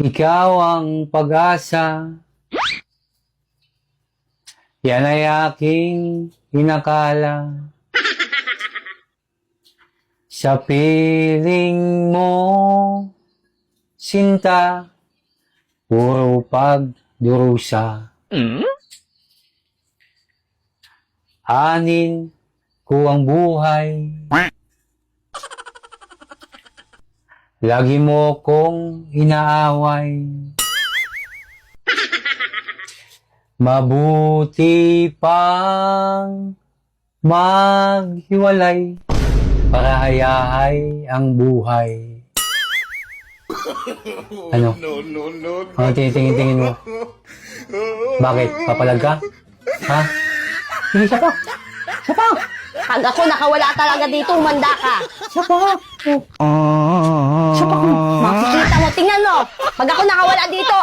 Ikaw ang pag-asa, yan ay aking inakala. Sa piling mo, sinta, puro pagdurusa. Anin ko ang buhay, lagi mo kong inaaway. Mabuti pang maghiwalay para hayahay ang buhay. Ano? Ano tinitingin-tingin mo? Bakit? Papalag ka? Ha? Sige, siya pa! Siya pa! Pag ako nakawala talaga dito, umanda ka. Siya pa! Siya pa. Makikita mo, tingnan mo. Pag ako nakawala dito,